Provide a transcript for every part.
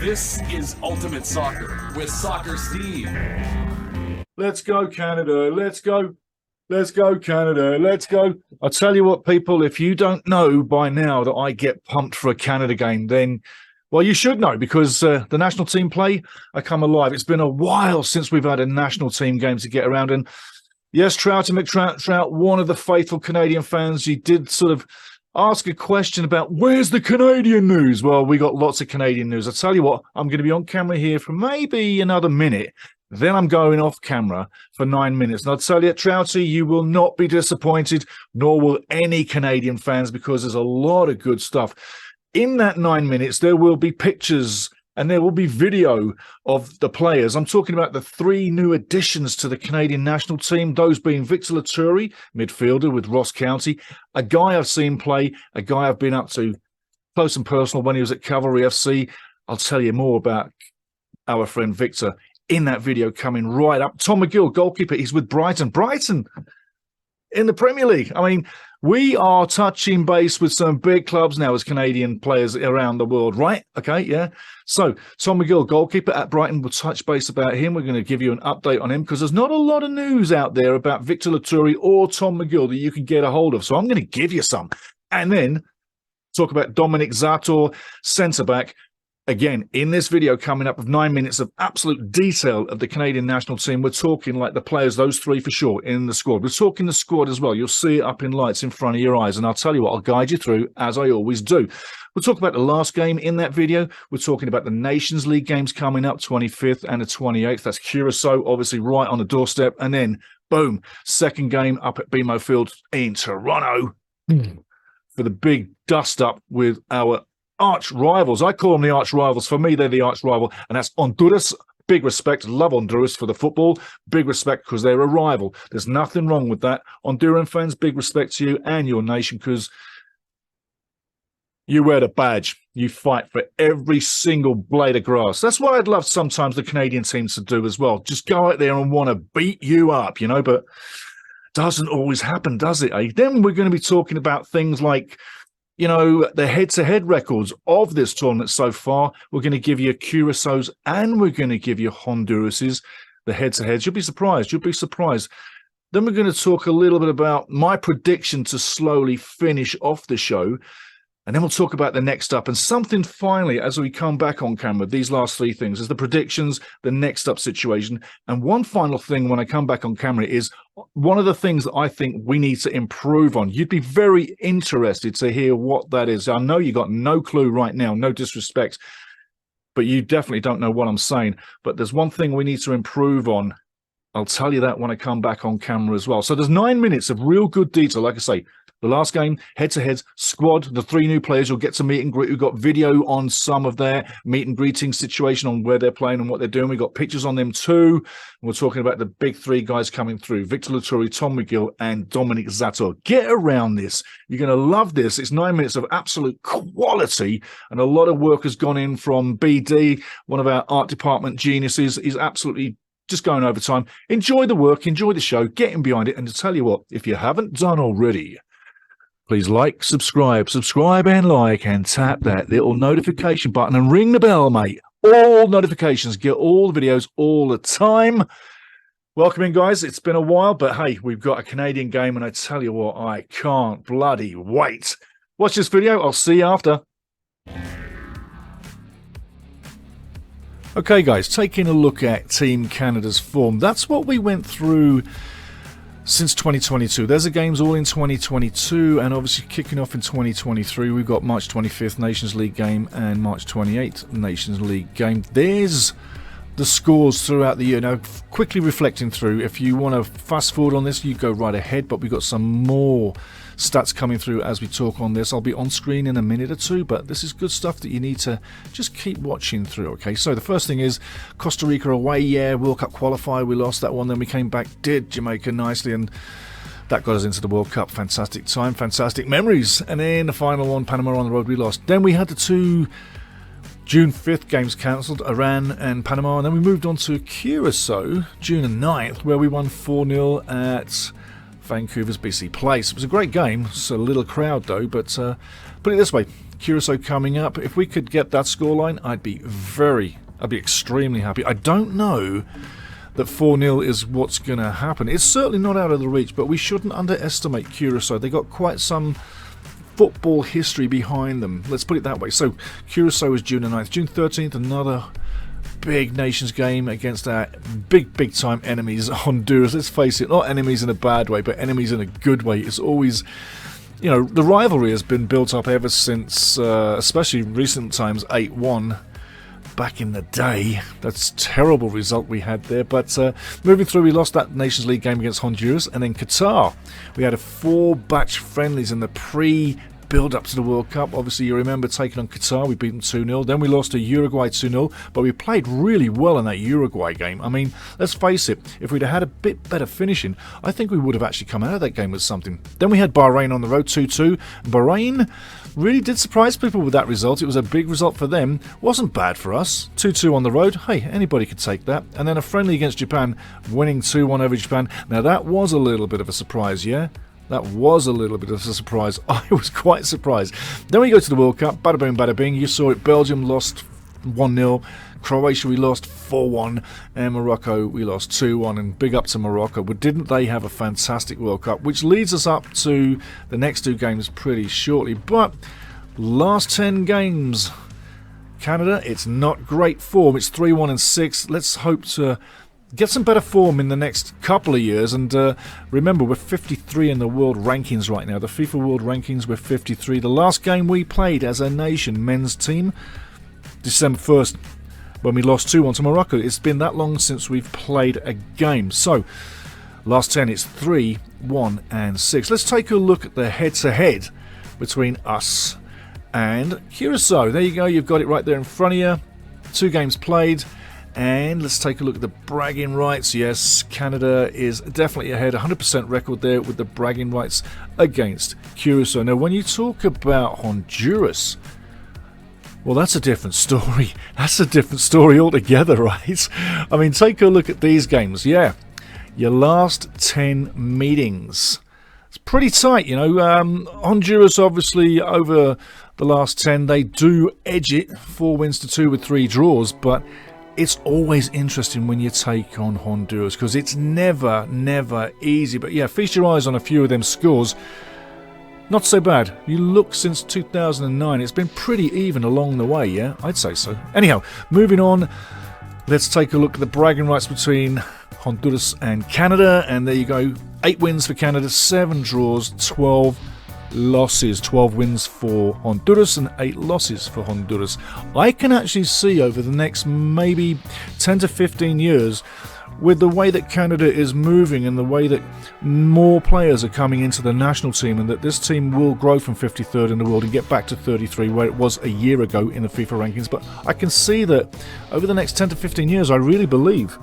This is Ultimate Soccer with Soccer Steve. Let's go, Canada. Let's go. Let's go, Canada. Let's go. I tell you what, people, if you don't know by now that I get pumped for a Canada game, then, well, you should know because the national team play, I come alive. It's been a while since we've had a national team game to get around. And yes, Trouty McTrout, one of the faithful Canadian fans, he did sort of ask a question about where's the Canadian news? Well, we got lots of Canadian news. I tell you what, I'm going to be on camera here for maybe another minute. Then I'm going off camera for 9 minutes. And I'll tell you, Trouty, you will not be disappointed, nor will any Canadian fans, because there's a lot of good stuff. In that 9 minutes, there will be pictures and there will be video of the players. I'm talking about the 3 new additions to the Canadian national team, those being Victor Latori, midfielder with Ross County, a guy I've seen play, a guy I've been up to close and personal when he was at Cavalry FC. I'll tell you more about our friend Victor in that video coming right up. Tom McGill, goalkeeper, he's with Brighton. Brighton in the Premier League. I mean, we are touching base with some big clubs now as Canadian players around the world, right? Okay, yeah. So, Tom McGill, goalkeeper at Brighton, we'll touch base about him. We're going to give you an update on him because there's not a lot of news out there about Victor Latori or Tom McGill that you can get a hold of. So I'm going to give you some. And then talk about Dominic Zator, centre-back. Again, in this video coming up of 9 minutes of absolute detail of the Canadian national team, we're talking like the players, those 3 for sure, in the squad. We're talking the squad as well. You'll see it up in lights in front of your eyes. And I'll tell you what, I'll guide you through, as I always do. We'll talk about the last game in that video. We're talking about the Nations League games coming up, 25th and the 28th. That's Curacao, obviously right on the doorstep. And then, boom, second game up at BMO Field in Toronto for the big dust-up with our arch rivals. I call them the arch rivals. For me, they're the arch rival, and that's Honduras. Big respect. Love Honduras for the football. Big respect because they're a rival. There's nothing wrong with that. Honduran fans, big respect to you and your nation because you wear the badge. You fight for every single blade of grass. That's what I'd love sometimes the Canadian teams to do as well. Just go out there and want to beat you up, you know, but doesn't always happen, does it? Eh? Then we're going to be talking about things like, you know, the head-to-head records of this tournament so far. We're going to give you Curaçao's and we're going to give you Honduras's, the head-to-heads. You'll be surprised. You'll be surprised. Then we're going to talk a little bit about my prediction to slowly finish off the show. And then we'll talk about the next up and something finally as we come back on camera. These last 3 things is the predictions, the next up situation. And one final thing when I come back on camera is one of the things that I think we need to improve on. You'd be very interested to hear what that is. I know you got no clue right now, no disrespect, but you definitely don't know what I'm saying. But there's one thing we need to improve on. I'll tell you that when I come back on camera as well. So there's 9 minutes of real good detail. Like I say, the last game, head-to-heads, squad, the 3 new players you'll get to meet and greet. We've got video on some of their meet and greeting situation on where they're playing and what they're doing. We've got pictures on them too. And we're talking about the big 3 guys coming through, Victor Latori, Tom McGill, and Dominic Zator. Get around this. You're going to love this. It's 9 minutes of absolute quality, and a lot of work has gone in from BD, one of our art department geniuses. He's absolutely just going over time. Enjoy the work, enjoy the show, get in behind it. And to tell you what, if you haven't done already, please like, subscribe and like, and tap that little notification button and ring the bell, mate. All notifications, get all the videos all the time. Welcome in, guys. It's been a while, but hey, we've got a Canadian game, and I tell you what, I can't bloody wait. Watch this video. I'll see you after. Okay, guys, taking a look at Team Canada's form. That's what we went through since 2022. There's the games all in 2022, and obviously kicking off in 2023. We've got March 25th Nations League game and March 28th Nations League game. There's the scores throughout the year. Now, quickly reflecting through, if you want to fast forward on this, you go right ahead, but we've got some more stats coming through as we talk on this. I'll be on screen in a minute or two, but this is good stuff that you need to just keep watching through. Okay, so the first thing is Costa Rica away. Yeah, World Cup qualifier, we lost that one, then we came back, did Jamaica nicely, and that got us into the World Cup. Fantastic time, fantastic memories. And then the final one, Panama on the road, we lost. Then we had the 2 June 5th games cancelled, Iran and Panama, and then we moved on to Curacao, June 9th, where we won 4-0 at Vancouver's BC Place. It was a great game. It's a little crowd though, but put it this way, Curacao coming up. If we could get that scoreline, I'd be extremely happy. I don't know that 4-0 is what's going to happen. It's certainly not out of the reach, but we shouldn't underestimate Curacao. They got quite some football history behind them. Let's put it that way. So Curacao is June the 9th. June 13th, another big nations game against our big time enemies, Honduras. Let's face it, not enemies in a bad way, but enemies in a good way. It's always, you know, the rivalry has been built up ever since, especially recent times, 8-1. Back in the day. That's a terrible result we had there. But moving through, we lost that Nations League game against Honduras. And then Qatar. We had a 4-batch friendlies in the build-up to the World Cup. Obviously, you remember taking on Qatar. We beat them 2-0. Then we lost to Uruguay 2-0. But we played really well in that Uruguay game. I mean, let's face it. If we'd have had a bit better finishing, I think we would have actually come out of that game with something. Then we had Bahrain on the road, 2-2. Bahrain really did surprise people with that result. It was a big result for them. Wasn't bad for us. 2-2 on the road. Hey, anybody could take that. And then a friendly against Japan, winning 2-1 over Japan. Now, that was a little bit of a surprise, yeah? That was a little bit of a surprise. I was quite surprised. Then we go to the World Cup. Bada boom, bada bing. You saw it. Belgium lost 1-0. Croatia, we lost 4-1. And Morocco, we lost 2-1. And big up to Morocco. But didn't they have a fantastic World Cup? Which leads us up to the next 2 games pretty shortly. But last 10 games. Canada, it's not great form. It's 3-1-6. Let's hope to get some better form in the next couple of years. And remember, we're 53 in the world rankings right now. The FIFA World Rankings, we're 53. The last game we played as a nation, men's team, December 1st, when we lost 2-1 to Morocco. It's been that long since we've played a game. So, last 10, it's 3-1-6. Let's take a look at the head-to-head between us and Curacao. There you go. You've got it right there in front of you. 2 games played. And let's take a look at the bragging rights. Yes, Canada is definitely ahead. 100% record there with the bragging rights against Curacao. Now, when you talk about Honduras, well, that's a different story. That's a different story altogether, right? I mean, take a look at these games. Yeah, your last 10 meetings. It's pretty tight, you know. Honduras, obviously, over the last 10, they do edge it. 4 wins to 2 with 3 draws, but it's always interesting when you take on Honduras because it's never easy. But yeah, feast your eyes on a few of them scores. Not so bad. You look since 2009, it's been pretty even along the way, yeah? I'd say so. Anyhow, moving on, let's take a look at the bragging rights between Honduras and Canada. And there you go. 8 wins for Canada, 7 draws, 12 losses. 12 wins for Honduras and 8 losses for Honduras. I can actually see over the next maybe 10 to 15 years, with the way that Canada is moving and the way that more players are coming into the national team, and that this team will grow from 53rd in the world and get back to 33 where it was a year ago in the FIFA rankings. But I can see that over the next 10 to 15 years, I really believe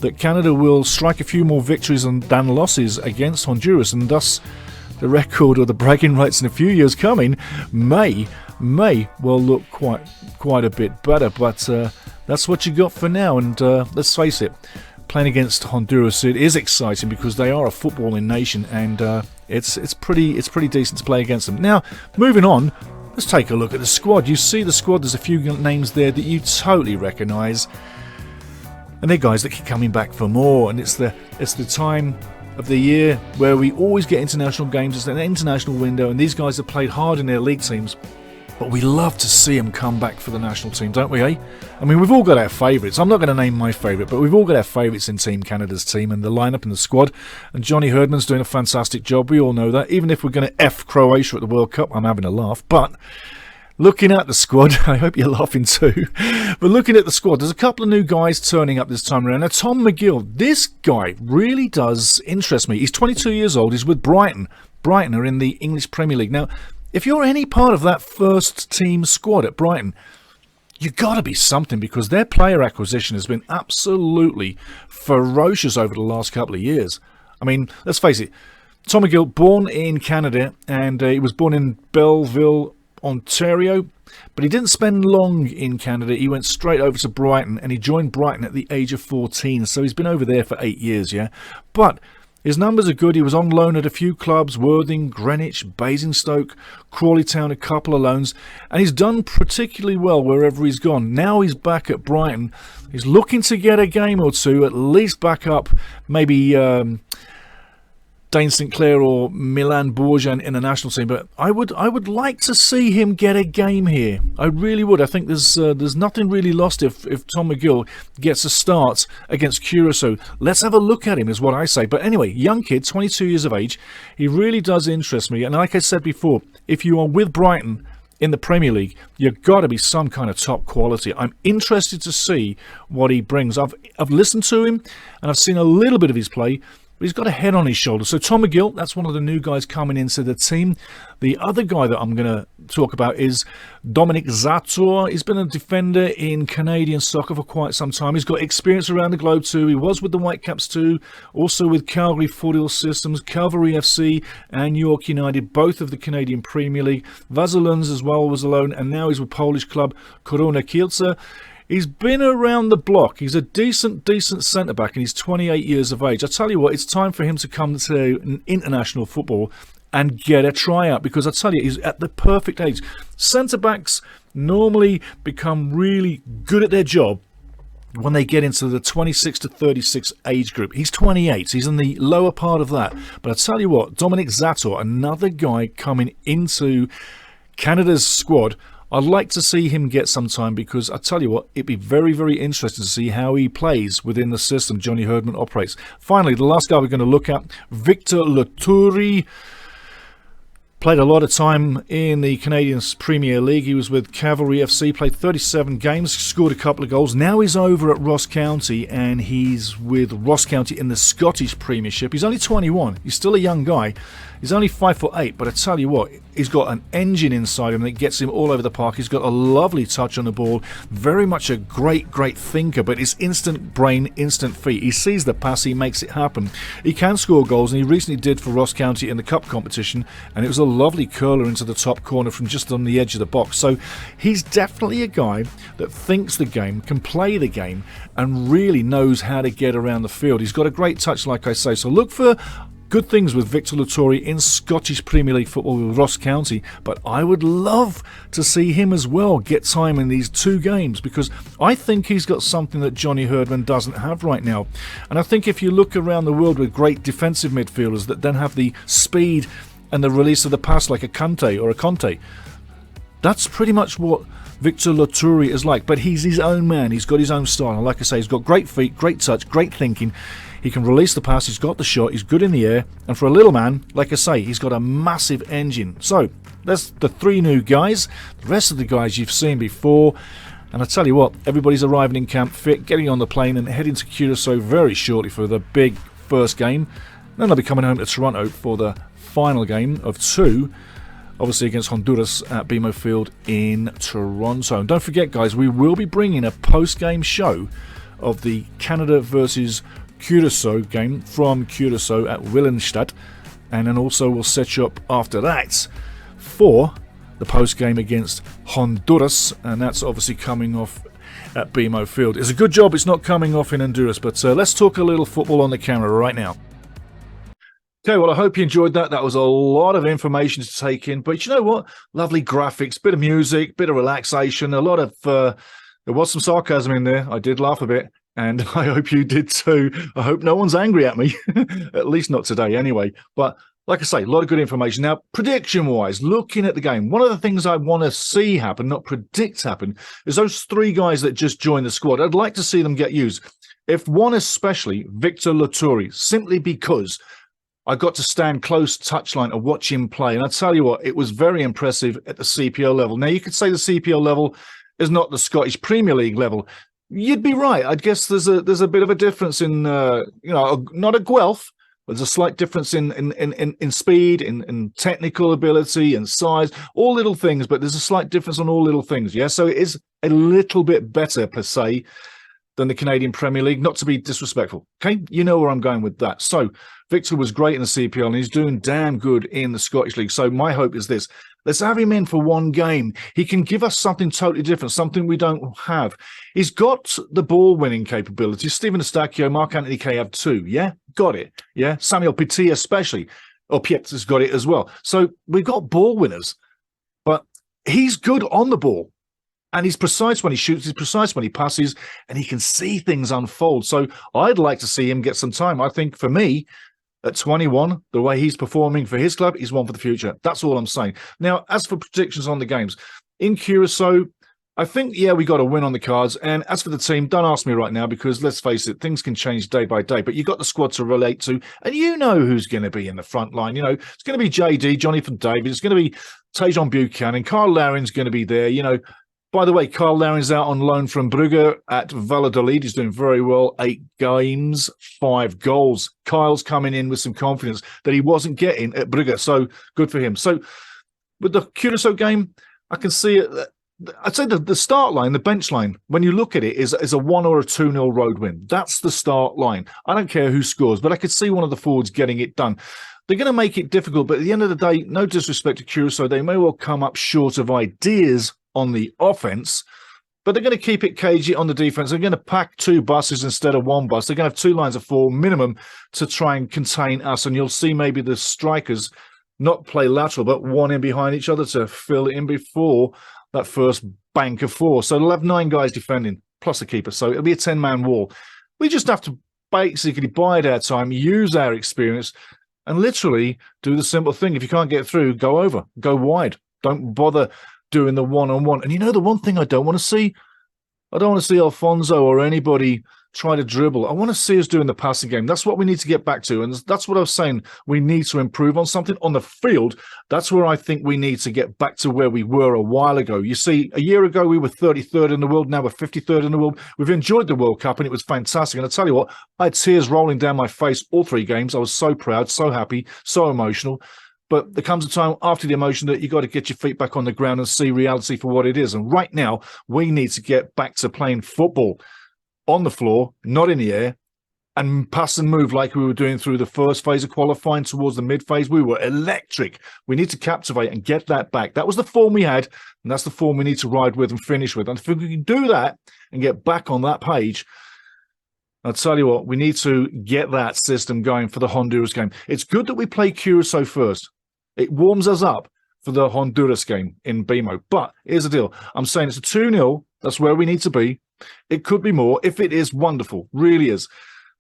that Canada will strike a few more victories than losses against Honduras, and thus the record or the bragging rights in a few years coming may well look quite a bit better. But that's what you got for now. And let's face it, playing against Honduras, it is exciting because they are a footballing nation, and it's pretty decent to play against them. Now, moving on, let's take a look at the squad. You see the squad, there's a few names there that you totally recognise, and they're guys that keep coming back for more. And it's the time of the year where we always get international games. It's an international window, and these guys have played hard in their league teams, but we love to see them come back for the national team, don't we, eh? I mean, we've all got our favourites. I'm not going to name my favourite, but we've all got our favourites in Team Canada's team and the lineup and the squad. And Johnny Herdman's doing a fantastic job. We all know that. Even if we're going to F Croatia at the World Cup, I'm having a laugh. But looking at the squad, I hope you're laughing too. But looking at the squad, there's a couple of new guys turning up this time around. Now, Tom McGill, this guy really does interest me. He's 22 years old. He's with Brighton. Brighton are in the English Premier League. Now, if you're any part of that first team squad at Brighton, you got to be something, because their player acquisition has been absolutely ferocious over the last couple of years. I mean, let's face it, Tom McGill, born in Canada, and he was born in Belleville, Ontario, but he didn't spend long in Canada. He went straight over to Brighton, and he joined Brighton at the age of 14, so he's been over there for 8 years, yeah? But His numbers are good. He was on loan at a few clubs, Worthing, Greenwich, Basingstoke, Crawley Town, a couple of loans, and he's done particularly well wherever he's gone. Now he's back at Brighton. He's looking to get a game or two, at least back up maybe Dane St Clair or Milan Borjan in the national team, but I would like to see him get a game here. I really would. I think there's nothing really lost if Tom McGill gets a start against Curaçao. Let's have a look at him, is what I say. But anyway, young kid, 22 years of age. He really does interest me. And like I said before, if you are with Brighton in the Premier League, you've got to be some kind of top quality. I'm interested to see what he brings. I've listened to him and I've seen a little bit of his play. But he's got a head on his shoulder. So Tom McGill, that's one of the new guys coming into the team. The other guy that I'm going to talk about is Dominic Zator. He's been a defender in Canadian soccer for quite some time. He's got experience around the globe too. He was with the Whitecaps too, also with Calgary Football Systems, Calvary FC and York United, both of the Canadian Premier League. Vazelunds as well was alone, and now he's with Polish club Korona Kielce. He's been around the block. He's a decent centre-back, and he's 28 years of age. I tell you what, it's time for him to come to international football and get a tryout, because I tell you, he's at the perfect age. Centre-backs normally become really good at their job when they get into the 26 to 36 age group. He's 28. He's in the lower part of that. But I tell you what, Dominic Zator, another guy coming into Canada's squad, I'd like to see him get some time, because I tell you what, it'd be very interesting to see how he plays within the system Johnny Herdman operates. Finally, the last guy we're going to look at, Victor Latori. Played a lot of time in the Canadian Premier League. He was with Cavalry FC, played 37 games, scored a couple of goals. Now he's over at Ross County, and he's with Ross County in the Scottish Premiership. He's only 21. He's still a young guy. He's only 5'8", but I tell you what, he's got an engine inside him that gets him all over the park. He's got a lovely touch on the ball, very much a great thinker, but it's instant brain, instant feet. He sees the pass, he makes it happen. He can score goals, and he recently did for Ross County in the cup competition, and it was a lovely curler into the top corner from just on the edge of the box. So he's definitely a guy that thinks the game, can play the game, and really knows how to get around the field. He's got a great touch, like I say, so look for good things with Victor Latori in Scottish Premier League football with Ross County, but I would love to see him as well get time in these two games, because I think he's got something that Johnny Herdman doesn't have right now. And I think if you look around the world with great defensive midfielders that then have the speed and the release of the pass like a Kante or a Conte, that's pretty much what Victor Latori is like. But he's his own man. He's got his own style. And like I say, he's got great feet, great touch, great thinking. He can release the pass, he's got the shot, he's good in the air, and for a little man, like I say, he's got a massive engine. So, that's the three new guys. The rest of the guys you've seen before. And I tell you what, everybody's arriving in camp fit, getting on the plane and heading to Curaçao very shortly for the big first game. Then they'll be coming home to Toronto for the final game of two, obviously against Honduras at BMO Field in Toronto. And don't forget, guys, we will be bringing a post-game show of the Canada versus Curaçao game from Curaçao at Willemstad, and then also we'll set you up after that for the post game against Honduras, and that's obviously coming off at BMO Field. It's a good job it's not coming off in Honduras, but let's talk a little football on the camera right now. Okay, well, I hope you enjoyed that. That was a lot of information to take in, but you know what? Lovely graphics, bit of music, bit of relaxation, a lot of there was some sarcasm in there. I did laugh a bit. And I hope you did too. I hope no one's angry at me, at least not today anyway. But like I say, a lot of good information. Now, prediction-wise, looking at the game, one of the things I want to see happen, not predict happen, is those three guys that just joined the squad. I'd like to see them get used. If one especially, Victor Latori, simply because I got to stand close touchline and watch him play. And I tell you what, it was very impressive at the CPL level. Now, you could say the CPL level is not the Scottish Premier League level. You'd be right. I guess there's a bit of a difference in not a Guelph, but there's a slight difference in speed, in technical ability and size, all little things, but there's a slight difference on all little things. Yeah, so it is a little bit better per se than the Canadian Premier League, not to be disrespectful. Okay, you know where I'm going with that. So Victor was great in the CPL and he's doing damn good in the Scottish League. So my hope is this: Let's have him in for one game. He can give us something totally different, something we don't have. He's got the ball-winning capabilities. Stephen Eustachio, Marc-Anthony Kaye have too, yeah? Got it, yeah? Samuel Petit especially. Or Piet's got it as well. So we've got ball winners, but he's good on the ball. And he's precise when he shoots, he's precise when he passes, and he can see things unfold. So I'd like to see him get some time. I think for me, at 21, the way he's performing for his club, he's one for the future. That's all I'm saying. Now, as for predictions on the games, in Curacao, I think, yeah, we got a win on the cards. And as for the team, don't ask me right now because, let's face it, things can change day by day. But you've got the squad to relate to, and you know who's going to be in the front line. You know, it's going to be JD, Johnny from David. It's going to be Tajon Buchanan. Carl Larin's going to be there. You know, by the way, Carl Larin's out on loan from Brugge at Valladolid. He's doing very well. 8 games, 5 goals. Kyle's coming in with some confidence that he wasn't getting at Brugge. So good for him. So with the Curacao game, I can see it. I'd say the start line, the bench line, when you look at it, is a 1 or a 2-0 road win. That's the start line. I don't care who scores, but I could see one of the forwards getting it done. They're going to make it difficult, but at the end of the day, no disrespect to Curacao, they may well come up short of ideas on the offense, but they're going to keep it cagey on the defense. They're going to pack 2 buses instead of 1 bus. They're going to have 2 lines of 4 minimum to try and contain us, and you'll see maybe the strikers not play lateral, but one in behind each other to fill in before that first bank of 4. So they'll have 9 guys defending, plus a keeper. So it'll be a 10-man wall. We just have to basically bide our time, use our experience, and literally do the simple thing. If you can't get through, go over, go wide. Don't bother doing the one-on-one. And you know the one thing I don't want to see? I don't want to see Alfonso or anybody try to dribble. I want to see us doing the passing game. That's what we need to get back to. And that's what I was saying. We need to improve on something on the field. That's where I think we need to get back to where we were a while ago. You see, a year ago, we were 33rd in the world. Now we're 53rd in the world. We've enjoyed the World Cup, and it was fantastic. And I tell you what, I had tears rolling down my face all 3 games. I was so proud, so happy, so emotional. But there comes a time after the emotion that you got to get your feet back on the ground and see reality for what it is. And right now, we need to get back to playing football on the floor, not in the air, and pass and move like we were doing through the first phase of qualifying towards the mid phase. We were electric. We need to captivate and get that back. That was the form we had, and that's the form we need to ride with and finish with. And if we can do that and get back on that page, I'll tell you what, we need to get that system going for the Honduras game. It's good that we play Curacao first. It warms us up for the Honduras game in BMO. But here's the deal. I'm saying it's a 2-0. That's where we need to be. It could be more. If it is, wonderful. Really is.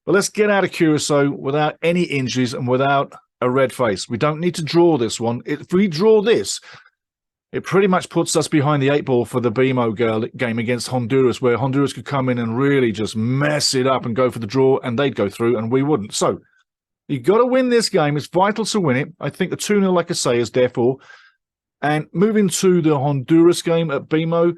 But let's get out of Curacao without any injuries and without a red face. We don't need to draw this one. If we draw this, it pretty much puts us behind the 8 ball for the BMO game against Honduras, where Honduras could come in and really just mess it up and go for the draw, and they'd go through and we wouldn't. So you've got to win this game. It's vital to win it. I think the 2-0, like I say, is therefore. And moving to the Honduras game at BMO,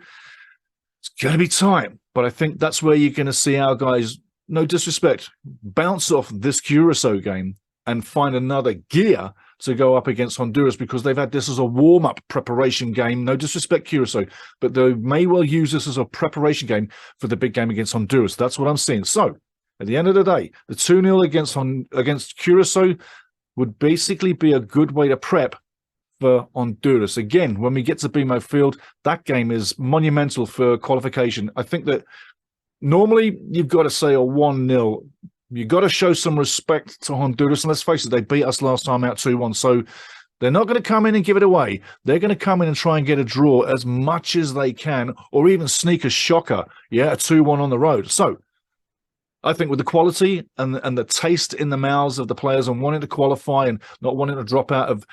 it's going to be time. But I think that's where you're going to see our guys, no disrespect, bounce off this Curacao game and find another gear to go up against Honduras, because they've had this as a warm-up preparation game. No disrespect, Curacao, but they may well use this as a preparation game for the big game against Honduras. That's what I'm seeing. So at the end of the day, the 2-0 against Curacao would basically be a good way to prep for Honduras. Again, when we get to BMO Field, that game is monumental for qualification. I think that normally you've got to say a 1-0. You've got to show some respect to Honduras. And let's face it, they beat us last time out 2-1. So they're not going to come in and give it away. They're going to come in and try and get a draw as much as they can, or even sneak a shocker, yeah, a 2-1 on the road. So I think with the quality and the taste in the mouths of the players and wanting to qualify and not wanting to drop out of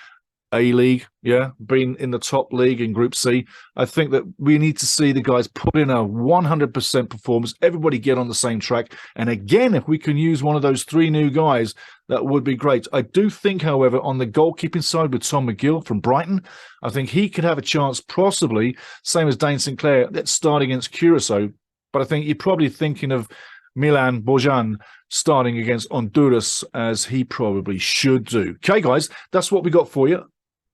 A-League, yeah, being in the top league in Group C, I think that we need to see the guys put in a 100% performance, everybody get on the same track. And again, if we can use one of those 3 new guys, that would be great. I do think, however, on the goalkeeping side with Tom McGill from Brighton, I think he could have a chance, possibly, same as Dane Sinclair, let's start against Curacao. But I think you're probably thinking of Milan Bojan starting against Honduras, as he probably should do. Okay, guys, that's what we got for you.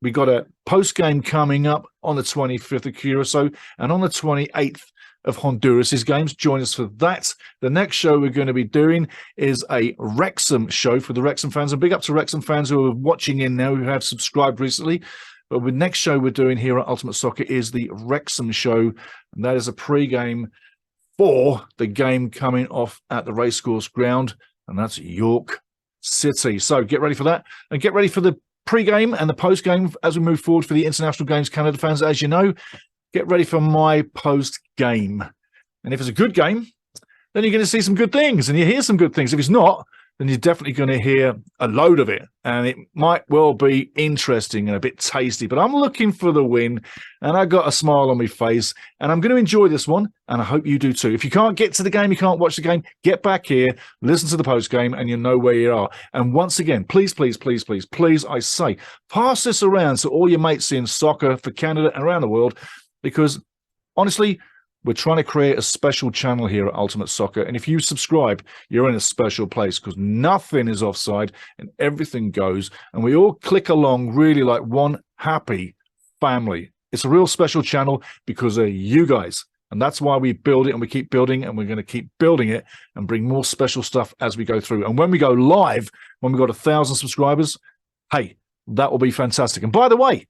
We got a post-game coming up on the 25th of Curacao and on the 28th of Honduras' games. Join us for that. The next show we're going to be doing is a Wrexham show for the Wrexham fans. And big up to Wrexham fans who are watching in now, who have subscribed recently. But the next show we're doing here at Ultimate Soccer is the Wrexham show, and that is a pre-game for the game coming off at the Racecourse Ground, and that's York City. So get ready for that, and get ready for the pre-game and the post-game as we move forward for the International Games Canada fans. As you know, get ready for my post-game. And if it's a good game, then you're going to see some good things and you hear some good things. If it's not, then you're definitely going to hear a load of it. And it might well be interesting and a bit tasty. But I'm looking for the win, and I got a smile on my face, and I'm going to enjoy this one, and I hope you do too. If you can't get to the game, you can't watch the game, get back here, listen to the post-game, and you'll know where you are. And once again, please, please, please, please, please, I say, pass this around to all your mates in soccer for Canada and around the world, because honestly, we're trying to create a special channel here at Ultimate Soccer. And if you subscribe, you're in a special place, because nothing is offside and everything goes. And we all click along really like one happy family. It's a real special channel because of you guys. And that's why we build it, and we keep building, and we're going to keep building it and bring more special stuff as we go through. And when we go live, when we've got 1,000 subscribers, hey, that will be fantastic. And by the way,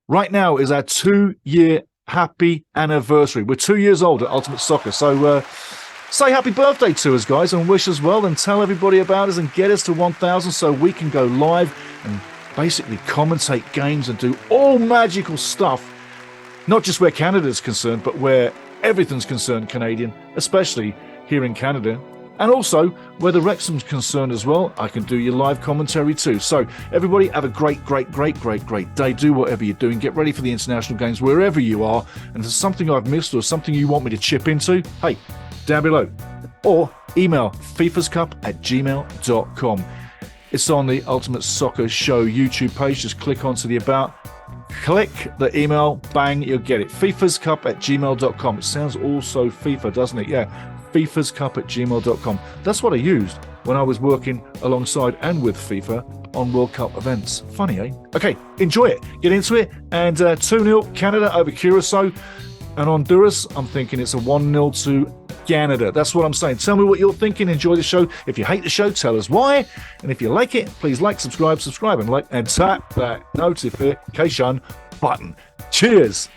right now is our 2-year happy anniversary. We're 2 years old at Ultimate Soccer. So say happy birthday to us, guys, and wish us well, and tell everybody about us, and get us to 1,000 so we can go live and basically commentate games and do all magical stuff, not just where Canada is concerned, but where everything's concerned Canadian, especially here in Canada. And also, where the Wrexham's concerned as well, I can do your live commentary too. So, everybody, have a great, great, great, great, great day. Do whatever you're doing. Get ready for the international games wherever you are. And if there's something I've missed or something you want me to chip into, hey, down below. Or email fifascup@gmail.com. It's on the Ultimate Soccer Show YouTube page. Just click onto the About. Click the email, bang, you'll get it. fifascup@gmail.com. It sounds all so FIFA, doesn't it? Yeah. fifascup@gmail.com. That's what I used when I was working alongside and with FIFA on World Cup events. Funny, eh? Okay, enjoy it. Get into it. And 2-0 Canada over Curacao. And Honduras, I'm thinking it's a 1-0 to Canada. That's what I'm saying. Tell me what you're thinking. Enjoy the show. If you hate the show, tell us why. And if you like it, please like, subscribe, and like, and tap that notification button. Cheers.